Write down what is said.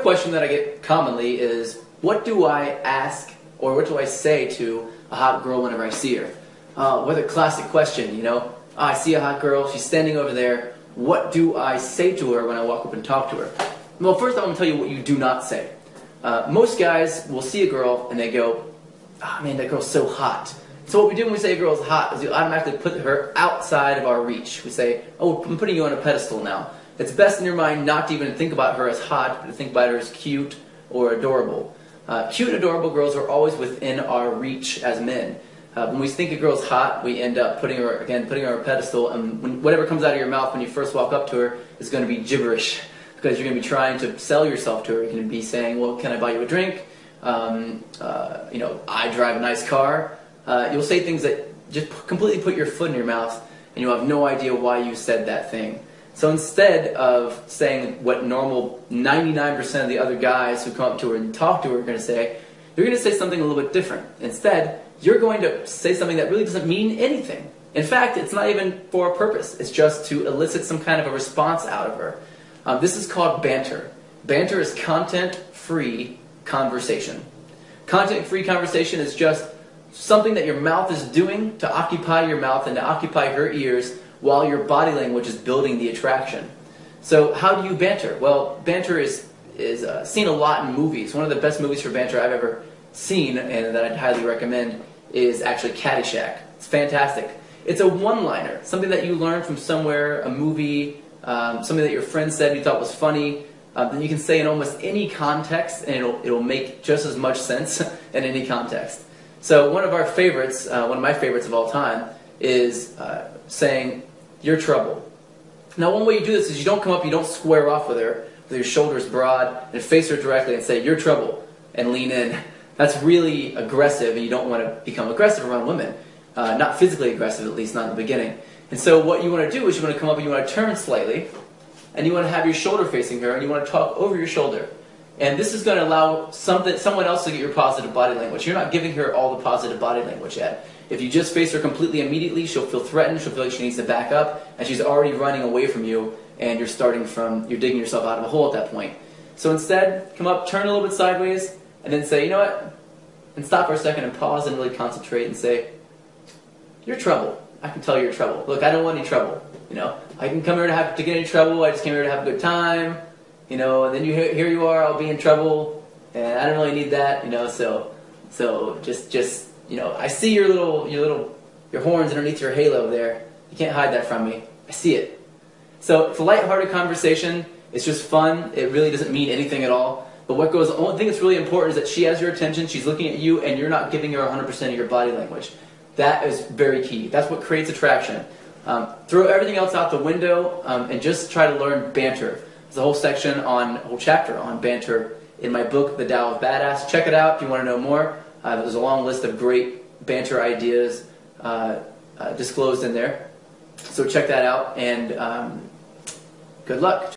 question that I get commonly is, what do I ask or what do I say to a hot girl whenever I see her? What a classic question, you know. I see a hot girl, she's standing over there. What do I say to her when I walk up and talk to her? Well, first I'm going to tell you what you do not say. Most guys will see a girl and they go, "Oh man, that girl's so hot." So what we do when we say a girl's hot is we automatically put her outside of our reach. We say, "Oh, I'm putting you on a pedestal now." It's best in your mind not to even think about her as hot, but to think about her as cute or adorable. Cute and adorable girls are always within our reach as men. When we think a girl's hot, we end up putting her on a pedestal, and whatever comes out of your mouth when you first walk up to her is going to be gibberish, because you're going to be trying to sell yourself to her. You're going to be saying, "Well, can I buy you a drink? You know, I drive a nice car." You'll say things that just completely put your foot in your mouth, and you'll have no idea why you said that thing. So instead of saying what normal 99% of the other guys who come up to her and talk to her are going to say, you're going to say something a little bit different. Instead, you're going to say something that really doesn't mean anything. In fact, it's not even for a purpose. It's just to elicit some kind of a response out of her. This is called banter. Banter is content-free conversation. Content-free conversation is just something that your mouth is doing to occupy your mouth and to occupy her ears while your body language is building the attraction. So how do you banter? Well, banter is seen a lot in movies. One of the best movies for banter I've ever seen, and that I'd highly recommend, is actually Caddyshack. It's fantastic. It's a one-liner, something that you learn from somewhere, a movie, something that your friend said you thought was funny, that you can say in almost any context, and it'll make just as much sense in any context. So one of our favorites, one of my favorites of all time, is saying, "You're trouble." Now, one way you do this is you don't come up, you don't square off with her with your shoulders broad and face her directly and say, "You're trouble," and lean in. That's really aggressive, and you don't want to become aggressive around women. Not physically aggressive, at least not in the beginning. And so what you want to do is you want to come up and you want to turn slightly, and you want to have your shoulder facing her, and you want to talk over your shoulder. And this is going to allow someone else to get your positive body language. You're not giving her all the positive body language yet. If you just face her completely immediately, she'll feel threatened, she'll feel like she needs to back up, and she's already running away from you, and you're digging yourself out of a hole at that point. So instead, come up, turn a little bit sideways, and then say, "You know what?" And stop for a second and pause and really concentrate and say, "You're trouble. I can tell you're trouble. Look, I don't want any trouble. You know, I can come here to get any trouble. I just came here to have a good time. You know, and then here you are, I'll be in trouble, and I don't really need that. You know, so just you know, I see your horns underneath your halo there. You can't hide that from me. I see it." So it's a lighthearted conversation. It's just fun. It really doesn't mean anything at all. But the only thing that's really important is that she has your attention, she's looking at you, and you're not giving her 100% of your body language. That is very key. That's what creates attraction. Throw everything else out the window and just try to learn banter. There's a whole chapter on banter in my book, The Tao Of Bad Ass. Check it out if you want to know more. There's a long list of great banter ideas disclosed in there. So check that out, and good luck.